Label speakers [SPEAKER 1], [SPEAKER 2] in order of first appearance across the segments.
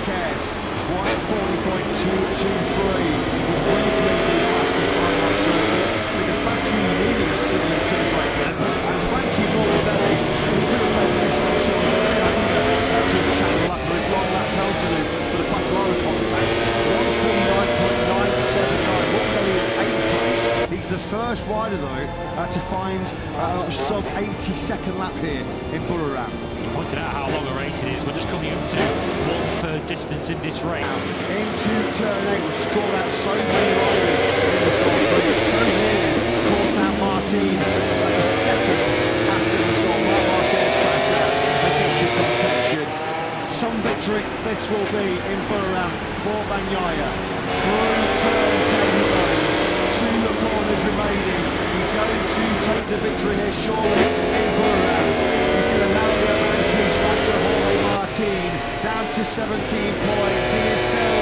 [SPEAKER 1] Marquez, 1:40.223. Was briefly the fastest time on circuit because Bastianini needed a silly could have break then. And Frankie Morbidelli, who could have made this on shoulder, to the channel after his long lap penalty for the Conqueror contact. 1:49.979. Morbidelli in 8th place. He's the first rider though to find a sub 80-second lap here in Aragon.
[SPEAKER 2] Pointed out how long a race it is. We're just coming up to 1/3 distance in this race.
[SPEAKER 1] Into turn 8, which has caught out so many riders in the Grand Prix. So nearly caught out Martin seconds after we saw Marc Marquez crash out and victory contention. Some victory this will be in Aragon for Bagnaia. Through turn 10 he goes. 2 corners remaining. He's going to take the victory here surely in Aragon. He's going to narrow the advantage back to Jorge Martin, down to 17 points. He is still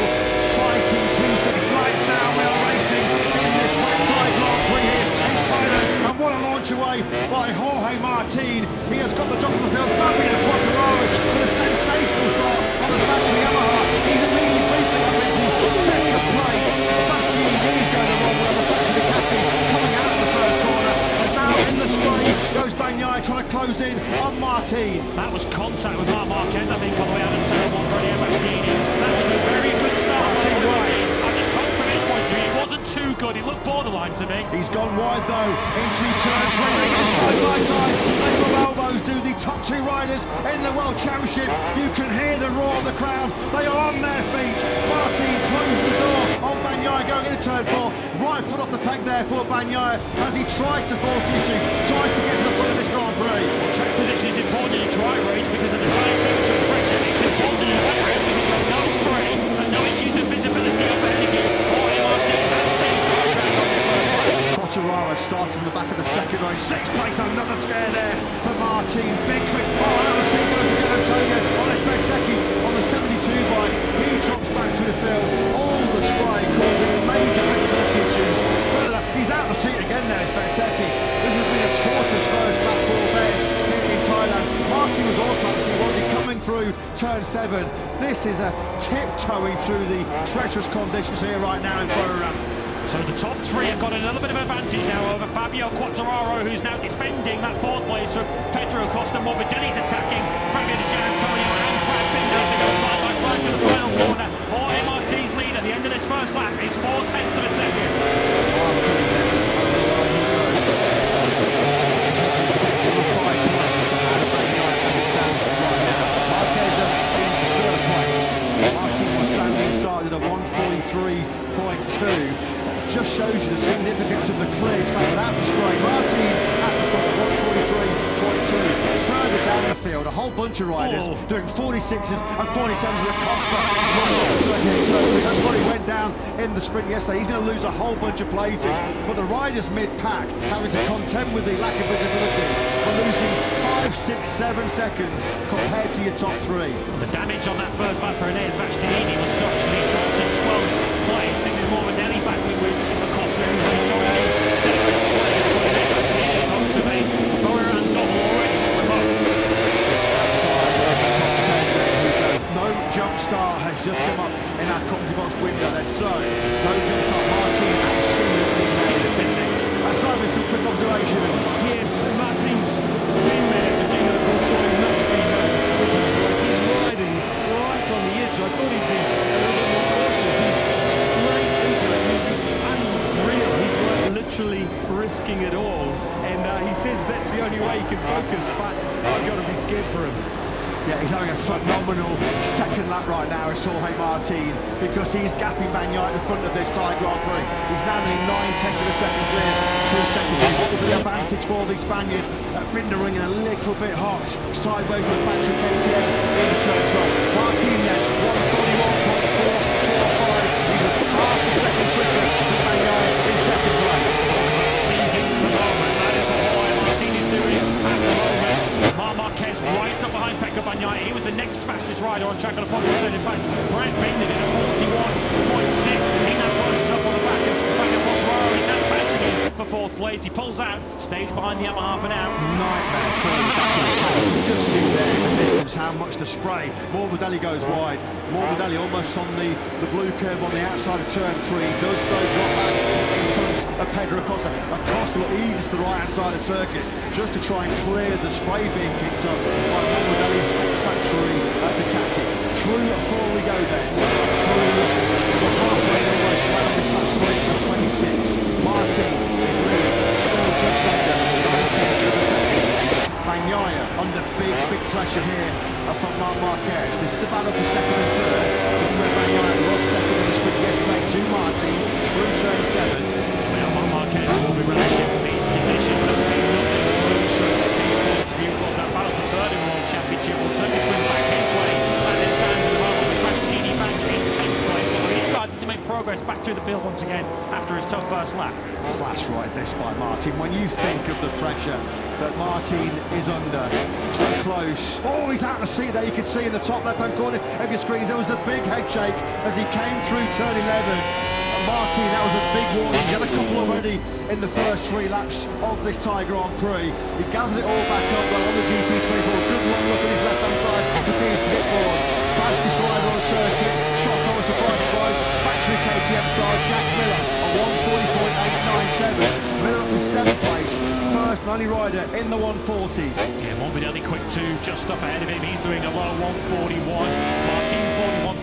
[SPEAKER 1] fighting tooth and lights out. We are racing in this wet-tie Grand Prix here in Thailand. And what a launch away by Jorge Martin. He has got the top of the field, back in Conqueror with a sensational start on the factory Yamaha. He's immediately briefly up into second place. Bastianini is going to run well. The factory captain coming out of the first corner. And now in the spray goes Bagnaia trying to close in on Martin.
[SPEAKER 2] That was contact with Marc Marquez, I think, on the way out of turn 1 for Jorge Bastianini. That was a very good start. I just hope from his point of view it wasn't too good. It looked borderline to me.
[SPEAKER 1] He's gone wide though into turn 3 and side by side. Little elbows do the top 2 riders in the World Championship. You can hear the roar of the crowd. They are on their feet. Martin closed the door on Bagnaia going into turn 4. Right foot off the peg there for Bagnaia as he tries to force the issue, tries to get to the front of this Grand Prix.
[SPEAKER 2] Track position is important in a dry race because of the time temperature and pressure. It's important in a wet race because you have no spray and no issues of visibility up ahead of you. Jorge Martin has seized the track on this first race.
[SPEAKER 1] Quartararo starts from the back of the second race. 6th place, another scare there for Martin. Big switch. Oh, another single to Antonio on Espensecchi on the 72 bike. He drops back through the field. All the spray causing major visibility issues. He's out of the seat again there, Espensecchi. This has been a torturous first lap for Bez in Thailand. Martin was also obviously coming through turn 7. This is a tiptoeing through the treacherous conditions here right now in Aragon.
[SPEAKER 2] So the top 3 have got a little bit of advantage now over Fabio Quartararo, who's now defending that 4th place from Pedro Costa. Morbidelli's attacking Fabio Di Giannantonio and Brad Binder. They go side by side for the final corner. Jorge Martin's lead at the end of this first lap is 0.4 of a second.
[SPEAKER 1] Martin then, Martin was standing started at 1:43.2. Just shows you the significance of the clear track without the spray. Martin at the front, 1:43.2. Further down the field, a whole bunch of riders doing 46s and 47s at Costa. That's what he went down in the sprint yesterday. He's going to lose a whole bunch of places. But the riders mid-pack having to contend with the lack of visibility for losing 5, 6, 7 seconds compared to your top 3.
[SPEAKER 2] The damage on that first lap for Jorge Bastianini was such that he's dropped to 12th place. This is Morbidelli battling with Acosta, who's enjoying 7th place. But Jorge Bastianini is on to the Aragon double already remote.
[SPEAKER 1] Outside the top 10 there he goes. No jump start has just come up in our commentary box window then. So, no jump start. Martin absolutely nailed it. Aside with some quick observations.
[SPEAKER 3] Yes, Martin's team manager, Gino Consoy, must be he's riding right on the edge. I thought he'd be a little bit more cautious. He's straight into it. He's unreal. He's like literally risking it all. And he says that's the only way he can focus, but I've got to be scared for him.
[SPEAKER 1] Yeah, he's having a phenomenal second lap right now, is Jorge Martin, because he's gapping Bagnaia at the front of this Thai Grand Prix. He's now nearly 9/10 of a second clear through second. What will be the advantage for the Spaniard? Binder ringing a little bit hot, sideways with Patrick KTM in turn 12. Martin then, 1:41.445. He's half a second quicker than Bagnaia in second place.
[SPEAKER 2] Seizing the moment, that is what Jorge Martin is doing at the moment. Marc Marquez right up behind Pecco Bagnaia. He was the next fastest rider on track on a popular zone. In fact, Brad Binder did a 41.6 as he now closes up on the back of Fabio Quartararo. He's now passing him for fourth place. He pulls out, stays behind the Yamaha for now.
[SPEAKER 1] Nightmare throwing back in the paddle. You just see there in the distance how much the spray. Morbidelli goes wide. Morbidelli almost on the blue curve on the outside of turn 3. Does though drop back in front of Pedro Acosta. Acosta look easy to the right-hand side of the circuit just to try and clear the spray being kicked up by Morbidelli's factory at Ducati. Through 4 we go then. Through the halfway almost right on this lap 26. Martin is moving, still just under 9 tenths of a second. Bagnaia under big pressure here from Marc Marquez. This is the battle for second and third. This is where Bagnaia lost second in the sprint yesterday to Martin through turn 7.
[SPEAKER 2] Well, Marc Marquez will be relishing these conditions. There's nothing to lose from his point of view. Of course, that battle for third in the World Championship will certainly swing back his way. And it stands at the moment with Pasquini back in 10th place. So he's starting to make progress back through the field once again after his tough first lap.
[SPEAKER 1] That's right, this by Martin. When you think of the pressure that Martin is under, so close. Oh, he's out of the seat there. You can see in the top left-hand corner of your screens, there was the big head shake as he came through turn 11. Martin, that was a big warning. He had a couple already in the first 3 laps of this Thai Grand Prix. He gathers it all back up well on the GP24. Good long look at his left-hand side to see his pit board. Fastest rider on the circuit. Shock on a surprise. Factory KTM star Jack Miller, a 140.897. Miller up to 7th place. First and only rider in the 140s.
[SPEAKER 2] Yeah, Morbidelli quick 2, just up ahead of him. He's doing a low 141. Martin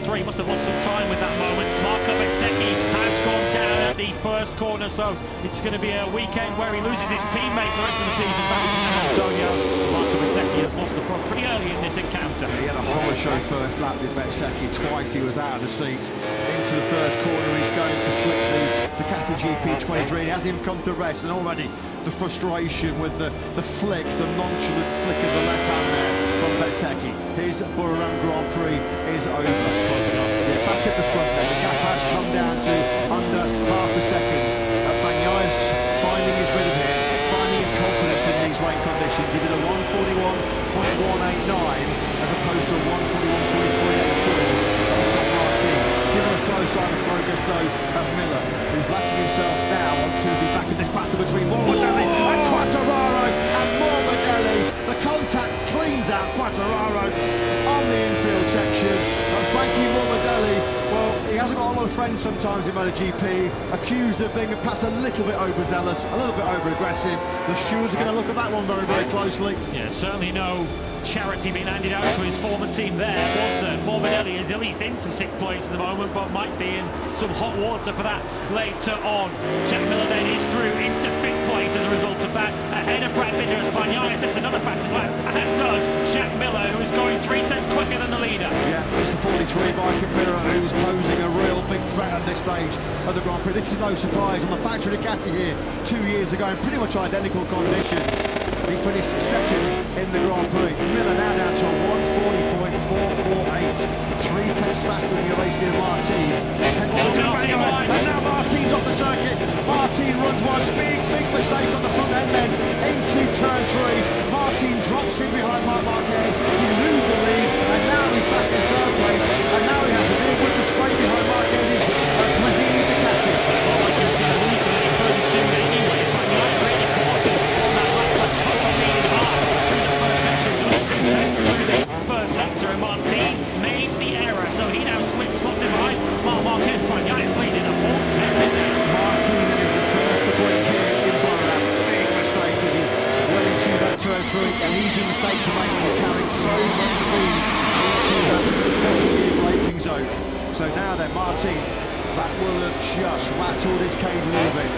[SPEAKER 2] 41.3. Must have lost some time with that moment. Marco Bezzecchi has gone down at the first corner, so it's going to be a weekend where he loses his teammate the rest of the season. Back to Antonio. Marco Bezzecchi has lost the front pretty early in this encounter.
[SPEAKER 1] He had a horror show first lap with Bezzecchi. Twice he was out of the seat. Into the first corner, he's going to flip the Ducati GP23. He hasn't even come to rest, and already the frustration with the flick, the nonchalant flick of the left hand there from Bezzecchi. His Aragon Grand Prix is over. Yeah, back at the front there, the gap has come down to under half a second. Bagnaia finding his rhythm here, finding his confidence in these rain conditions. He did a 141.189 as opposed to a 141.3 at the full. Give him a close line of progress though of Miller, who's latching himself now to be back in this battle between Morbidelli and Quartararo. And Morbidelli, the contact cleans out Quartararo on the infield section. And Frankie Morbidelli, well, he hasn't got a lot of friends sometimes in MotoGP, accused of being perhaps a little bit overzealous, a little bit over-aggressive. The stewards are going to look at that one very closely.
[SPEAKER 2] Yeah, certainly no charity being handed out to his former team there, was there? Morbidelli is at least into 6th place at the moment, but might be in some hot water for that later on. Jack Miller then is through into 5th place as a result of that, ahead of Brad Binder as Bagnaia sets another fastest lap, as does Jack Miller, who is going 3 tenths quicker than the leader. Yeah,
[SPEAKER 1] it's the 43 by Conqueror who's posing a real big threat at this stage of the Grand Prix. This is no surprise on the factory Ducati here 2 years ago in pretty much identical conditions. He finished 2nd in the Grand Prix. Miller now down to a 140.448, 3 tenths faster than Uracil Martin. And now Martin's off the circuit. Martin runs one big mistake on the front end then into turn 3. Martin drops in behind Marc Marquez. He loses the lead, and now he's back in 3rd place. And now he has to deal with the spray behind Marquez's Mazzini Ducati.
[SPEAKER 2] Lose the lead very soon anyway. Bagnaia really caught him on that last lap. First sector, and Martin made the error, so he now slots in behind Marc Marquez. Bagnaia's lead is a full second there.
[SPEAKER 1] Martin is the first to break here in Bahrain. Big mistake as he went into that turn 3, and easy mistake to make when carrying so much speed into that bottom braking zone. So now then, Martin, that will have just rattled his cage a little bit.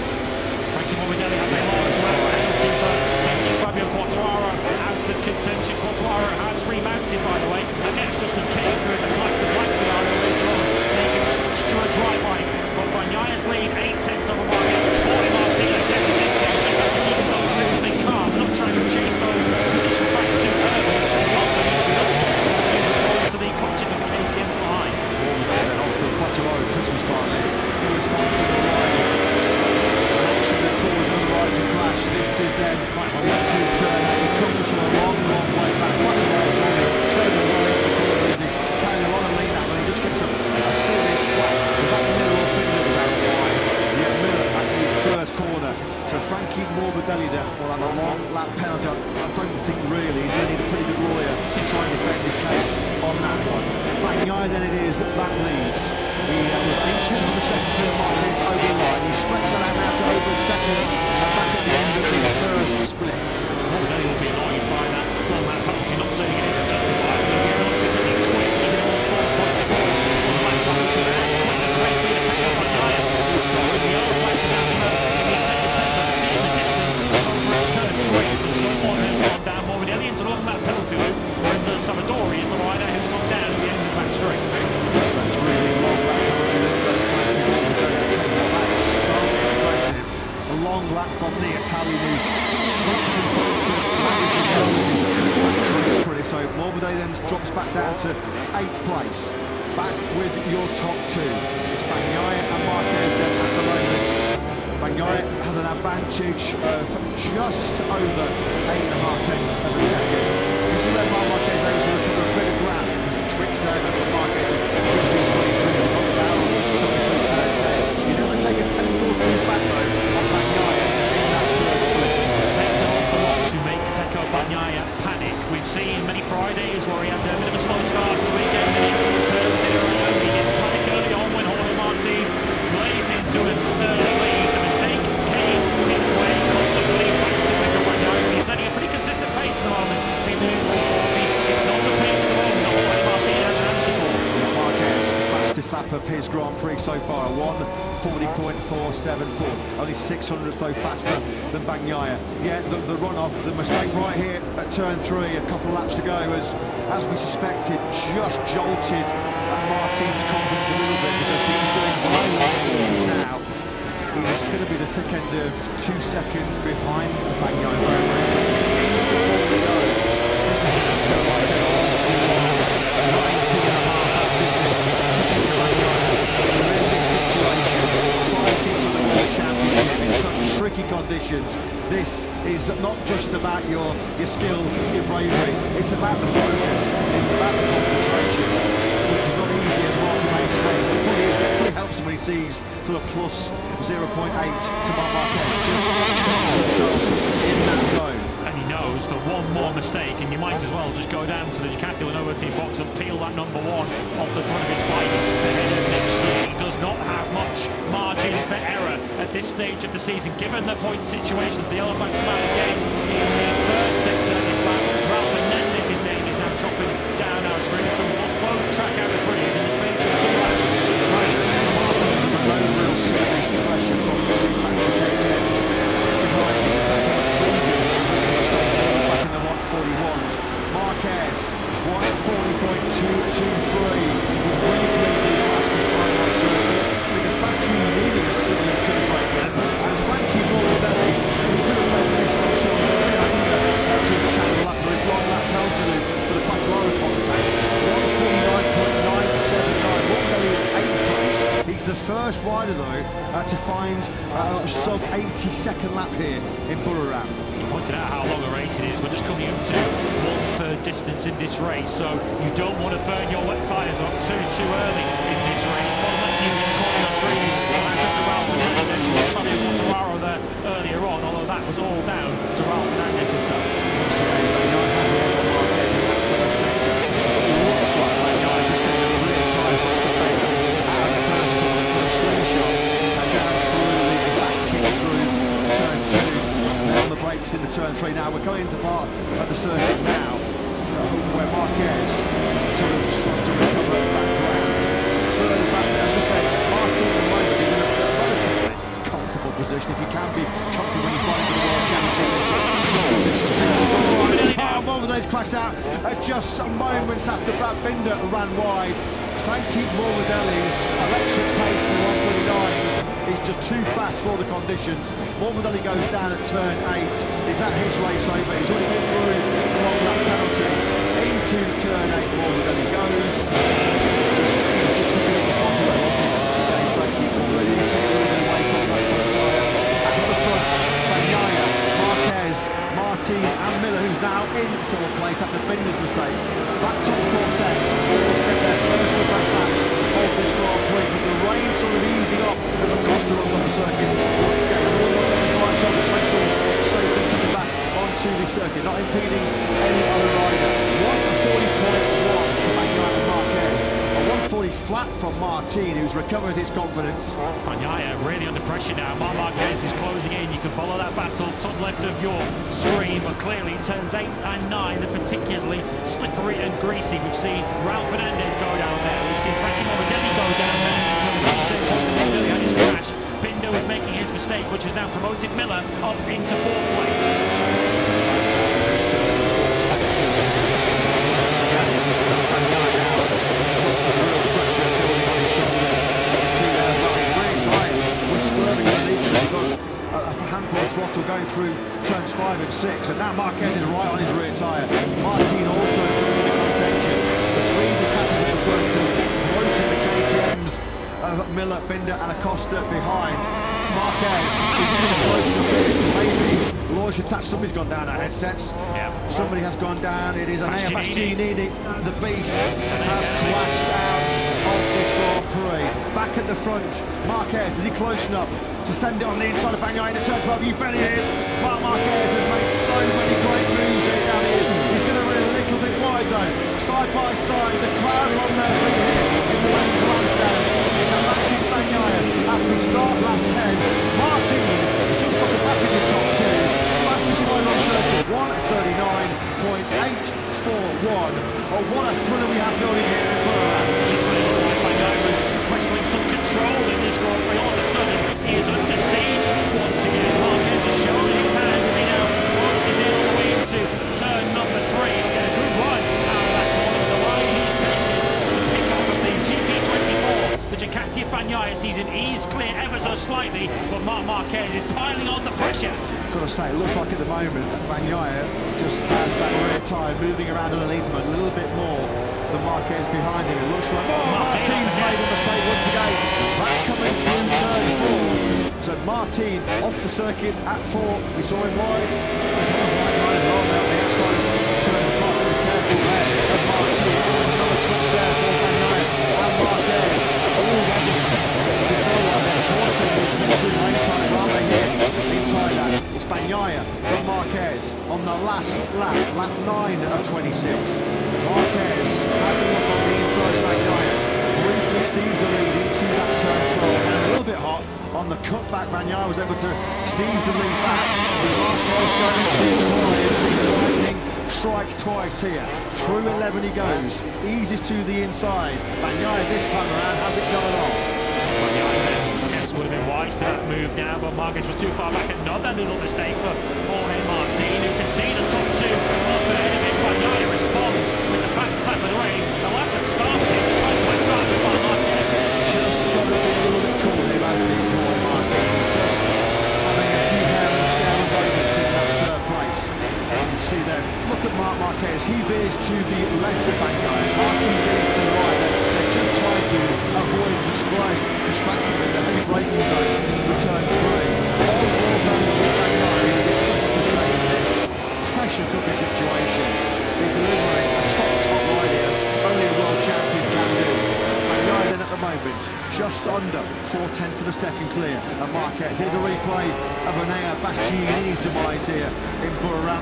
[SPEAKER 2] Frankie Morbidelli has a large casualty for taking Fabio Quartararo out of contention. Quartararo has remounted, by the way. Again, it's just in case there is a black scenario later on. They can switch to a dry bike. But Bagnaia's lead 8 tenths over Marquez. Boy, Martin again at this stage just has to keep himself a little bit calm, not trying to chase those positions back too early. He also needs to be to the clutches of the KTM behind.
[SPEAKER 1] Off the Quartararo Christmas card list. In response to the rider. That caused another rider crash. This is then into turn 8. He comes from a long way back. Quartararo turning right into the corner. Carrying a lot of Well, and a long lap penalty, I don't think really. He's going to need a pretty good lawyer to try and defend his case on that one. Bagnaia then it is that leads. He was 8 tenths of a second to Marquez over the line. He stretched that out now to over second and back at the end of the first split.
[SPEAKER 2] Morbidelli will be annoyed by that long lap penalty, not saying it isn't justified, but because he's quick, even on 4.4. On the last lap to the next point, the race leader Pecco Bagnaia, who's got with the yellow flag down in his second attempt to see the distance over at turn 3. So someone has gone down. Morbidelli into the long lap penalty loop, whereas Salvadori is the rider who's gone down at the end of match 3.
[SPEAKER 1] So it's really long lap penalty loop. That is so impressive. A long lap from the Italian who slips in front of Pretty. So Morbidelli then drops back down to 8th place. Back with your top two. It's Bagnaia and Marquez then at the moment. Bagnaia has an advantage of just over 8.5 tenths of a second. This is where Marc Marquez is able to recover a bit of ground because he twitched over from Marquez with V23 on the barrel coming through turn 10. He's able to take a 10-4 back though on Bagnaia in that first split.
[SPEAKER 2] It takes an awful lot to make Pecco Bagnaia panic. We've seen many Fridays where he has a bit of a slow start to the weekend and he turns it around. He didn't panic early on when Jorge Martin blazed into an early lead. The mistake came his way comfortably back to Pecco Bagnaia. He's setting a pretty consistent pace at the moment in the mid-40s. It's not a pace at the moment that Jorge Martin has an answer for.
[SPEAKER 1] Marquez, fastest lap of his Grand Prix so far, 1:40.474. Only 600th though faster than Bagnaia. Yeah, the run-off, the mistake right here at turn 3 a couple of laps ago was, as we suspected, just jolted Martin's confidence a little bit because he's doing high laps now. He's going to be the thick end of 2 seconds behind the Bagnaia. Into 40. This is going to feel like a 90.5 laps, isn't it? In such tricky conditions. This is not just about your skill, your bravery, it's about the focus, it's about the concentration, which is not easy as well to maintain. It really helps him when he sees sort of plus 0.8 to Marc Marquez, just himself in that zone.
[SPEAKER 2] And he knows that one more mistake and you might as well just go down to the Ducati Lenovo team box and peel that number 1 off the front of his bike ahead of next year. He does not have much margin for error at this stage of the season, given the point situations the yellow flags come out again in the third sector of this lap. Ralph Menendez, his name is now dropping down our screen. So lost both track as a Prix in the space of 2 laps.
[SPEAKER 1] Martin, no real serious pressure from the two Magnus behind him. Back in the 141s. Marquez, 140.223. He's briefly the fastest time on circuit. I think as fast as he needed a silly could have broken. And Frankie Morbidelli, who could have led this on short to the channel after his long lap penalty loop for the Conqueror contact. 149.979. Morbidelli in 8th place. He's the first rider though to find a sub 80-second lap here in Buriram.
[SPEAKER 2] Pointed out how long a race it is. We're just coming up to 1/3 distance in this race, so you don't want to burn your wet tyres up too early in this race. One of the news calling on screen is Alcañiz to Ralph Menendez. We had Fabio Quartararo there earlier on, although that was all down to Ralph Menendez himself.
[SPEAKER 1] Looks like Bagnaia just getting a really tight out of the first corner for a slingshot down through the fast kick through turn 2. On the brakes in the turn 3 now. We're going into the part of the circuit now where Marquez sort of starts to recover back ground. Further back, as I said, Martin at the moment is in a relatively comfortable position. If you can be comfortable when you find into the World Championship. Morbidelli's crashed out just some moments after Brad Binder ran wide. Frankie Morbidelli's electric pace in the 139s is just too fast for the conditions. Morbidelli goes down at turn 8. Is that his race over? He's already been through the long lap penalty. Into turn 8 Morbidelli goes. Just picking up the Conqueror, wasn't it? Okay, Frankie already taking a little weight off that front tyre. Back at the front, Bagnaia, Marquez, Martin and Miller, who's now in 4th place after Binder's mistake. Back top quartet, all set their first of their laps of this Grand Prix, but the rain sort of easing up as Acosta runs off the circuit. Once again, all of the right shoulders, make sure he's safe and coming back circuit, not impeding any other rider. 140.1 for Bagnaia and Marquez. A 140 flat from Martin, who's recovered his confidence.
[SPEAKER 2] Bagnaia really under pressure now. Marc Marquez is closing in. You can follow that battle top left of your screen, but clearly turns 8 and 9 are particularly slippery and greasy. We've seen Ralph Fernandez go down there. We've seen Frankie Morbidelli go down there. Morbidelli had his crash. Binder was making his mistake, which has now promoted Miller up into 4th place.
[SPEAKER 1] A handful of throttle going through turns 5 and 6, and now Marquez is right on his rear tyre. Martin also through the contention. The three Ducatis at the front have broken the KTMs of Miller, Binder and Acosta behind. Marquez is getting close to the finish to maybe launch attack. Somebody's gone down our headsets.
[SPEAKER 2] Yeah.
[SPEAKER 1] Somebody has gone down. It is Anea Bastianini. The beast has clashed out of this Grand Prix. Back at the front, Marquez, is he close enough to send it on the inside of Bagnaia into turn 12? You bet he is. Marc Marquez has made so many great moves here down here. He's going to run a little bit wide though. Side by side, the crowd are on their feet here in the lane grandstand. It's a massive Bagnaia at the start lap 10. Martin just off the back of the top 2. Fastest rider on circuit, 1:39.841. Oh, what a thriller we have building here in MotorLand.
[SPEAKER 2] Just a little like Bagnaia was wrestling some control in this Grand Prix. All of a sudden, he is under siege once again. Marquez is showing his hand as he now closes in all the way into turn number 3. He'll get a good run out of that corner. The line he's taken, the pick-up of the GP24. The Ducati of Bagnaia sees an ease clear ever so slightly, but Marc Marquez is piling on the pressure.
[SPEAKER 1] Got to say, it looks like at the moment that Bagnaia just has that rear tyre moving around underneath him a little bit more than Marquez behind him. It looks like Martin's made a mistake once again. That's coming through turn 4. So Martin off the circuit at 4. We saw him wide. There's another white line as well now on the outside of turn 5. Be careful there of Martin. Another twitch there for Bagnaia and Marquez. Oh, it's Bagnaia from Marquez on the last lap, lap 9 of 26. Marquez having a look on the inside of Bagnaia, briefly sees the lead into that turn 12, and a little bit hot on the cutback. Bagnaia was able to seize the lead back, with Marquez going too wide. It seems lightning strikes twice here. Through 11 he goes, eases to the inside. Bagnaia this time around has it going on.
[SPEAKER 2] Yes, would have been wise to that move now, but Marquez was too far back. Another little mistake for Jorge Martin, who can see the top 2 up ahead of him. Bagnaia responds with the fastest lap of the race. The lap that started side by side with Marc Marquez.
[SPEAKER 1] Just got to be a little bit cool here, as the Martin. Just having a few hair and scale moments in that 3rd place. And you see there, look at Marc Marquez. He veers to the left of Bagnaia. Martin veers to the right. They're just trying to avoid the spray, distracting in the heavy braking zone in turn 3. All well done for Bagnaia to save this pressure cooker situation. They're delivering a top ride as only a world champion can do. Bagnaia then at the moment, just under 0.4 of a second clear of Marquez. Here's a replay of Anea Bastianini's demise here in Burra.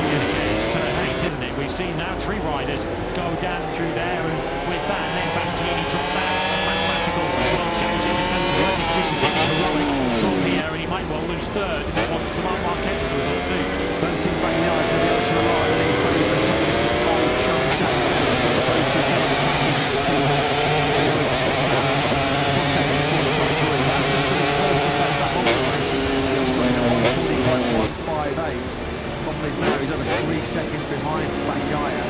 [SPEAKER 2] It's turn 8, isn't it? We've seen now 3 riders go down through there, and with that, then Bastianini drops out. A mathematical world championship in terms of racing, which is heroic from here, and he might well lose 3rd if it wants to Marc Marquez as a result too.
[SPEAKER 1] Don't think Bagnaia is going to be able to rely on any favour from this old chum now he's over 3 seconds behind Bagnaia.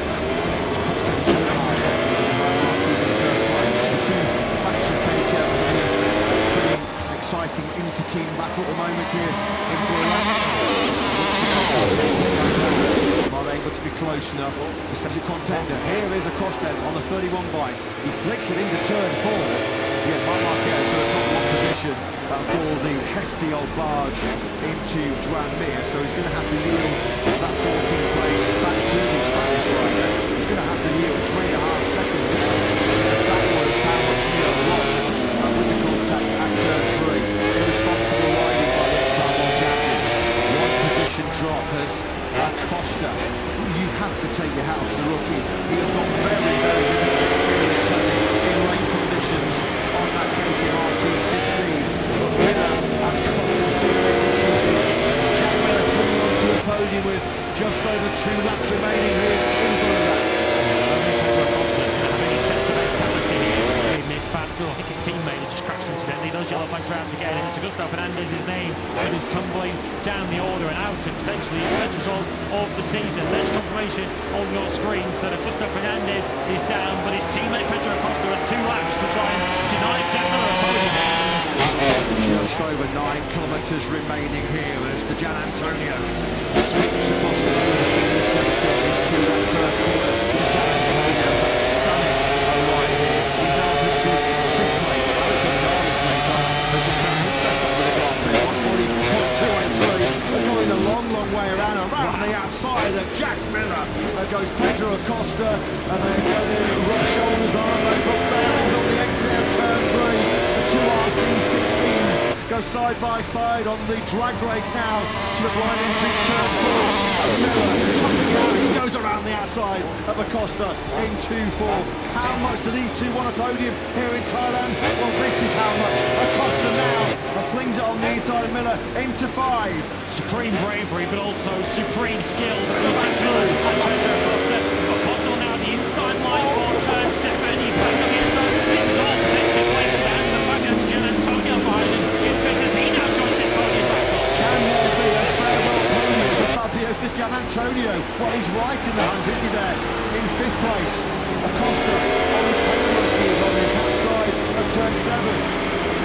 [SPEAKER 1] Puts him 2.5 seconds behind Martin in 3rd place. The 2 factory KTMs in a pretty exciting inter-team battle at the moment here in Prix. Not able to be close enough to set a contender. Here is Acosta on the 31 bike. He flicks it into turn 4. Yeah, Marc Marquez got a top 1 position for the hefty old barge into Grand Mir, so he's going to have to yield that 14th place back to the Spanish rider. He's going to have to yield 3.5 seconds, as that was how much Mir lost with the contact at turn 3. Irresponsible riding by the time world champion. 1 position drop as
[SPEAKER 2] round to get in. It's Augusto Fernandez's name that is tumbling down the order and out, and potentially the best result of the season. There's confirmation on your screens that Augusto Fernandez is down, but his teammate Pedro Acosta has 2 laps to try and deny Jack Miller a podium.
[SPEAKER 1] Just over 9 kilometres remaining here as the Gian Antonio sweeps across the territory into that first corner. Gian Antonio has stunning right here. He's now into 5th place. Alcañiz later has just done his best up with the Grand Prix. 140.283. They're going a long, long way around the outside of Jack Miller. There goes Pedro Acosta, and they're going to rub shoulders on. They've got bearings on the exit of turn 3. The 2 RC16s go side by side on the drag brakes now to the blind entry turn 4. And Miller tumbling out. He goes around the outside of Acosta into 4. How much do these two want a podium here in Thailand? Well, this is how much. Acosta now flings it on the inside of Miller into 5.
[SPEAKER 2] Supreme bravery, but also supreme skill between Jack Miller and Pedro Acosta. Acosta now the inside line for turn 7. He's back on the inside. This is all potentially playing down. The fact that Gian Antonio behind him is big as he now joins this podium battle.
[SPEAKER 1] Can there be a farewell podium for Fabio for Gian Antonio? Well, he's right in the hunt, isn't he, there? In 5th place. Acosta only is on the outside of turn 7.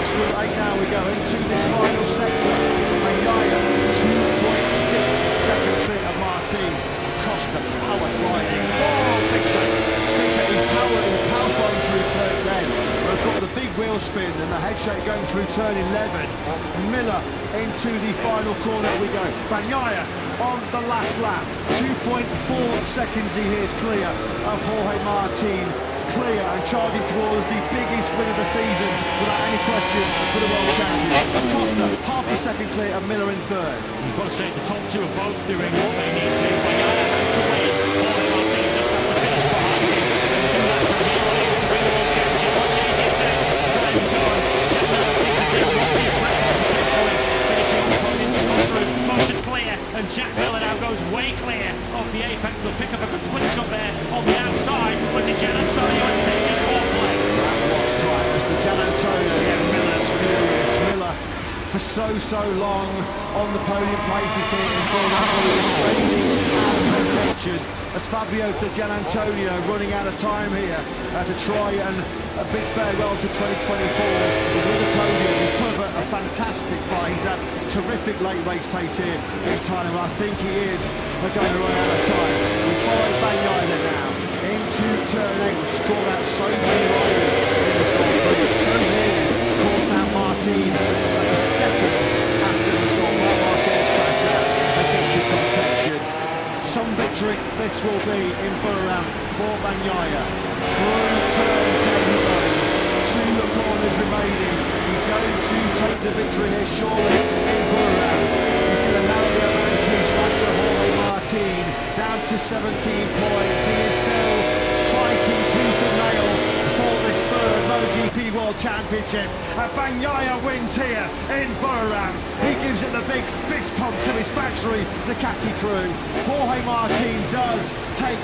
[SPEAKER 1] Through 8 now we go into this final sector. Mayaya, 2.6 seconds clear of Martin. Acosta, power sliding. Oh, big shake. Big shake. He's power sliding through turn 10. We've got the big wheel spin and the head shake going through turn 11. Miller into the final corner we go. Bagnaia on the last lap. 2.4 seconds he is clear of Jorge Martin. Clear and charging towards the biggest win of the season without any question for the world champion. Acosta, half a second clear of Miller in 3rd.
[SPEAKER 2] You've got to say the top 2 are both doing what they need to. Bagnaia had to win. Jorge Martin just has to finish behind him. And do that from here on in to win the world championship. What JJ said, let him go. Jack Miller thinks that they'll lost his record potentially. Finishing on the podium, Acosta is motor clear, and Jack Miller now goes way clear of the apex. He'll pick up a good slingshot there on the outside, but Gian Antonio has taken 4th place.
[SPEAKER 1] That was time as the Gian Antonio. Yeah, Miller's furious. Miller for so long on the podium places here in Rivalry, training and protection. As Fabio for Gian Antonio running out of time here to try and bid farewell to 2024 with a podium. He's put up a fantastic fight. He's had terrific late race pace here in Thailand. I think he is going to run out of time. We follow Bagnaia now into turn 8, which has called out so many riders in the Grand Prix. So nearly caught out Martin seconds after the sort of Marc Marquez crash out against your contention. Some victory this will be in Buriram for Bagnaia. Through turn 10 he goes. 2 corners remaining. He's going to take the victory here surely in Buriram. He's going to narrow the advantage back to Jorge Martin. Down to 17 points. He is still fighting tooth and nail for this 3rd MotoGP World Championship. And Bagnaia wins here in Buriram. He gives it the big fist pump to his factory Ducati crew. Jorge Martin does take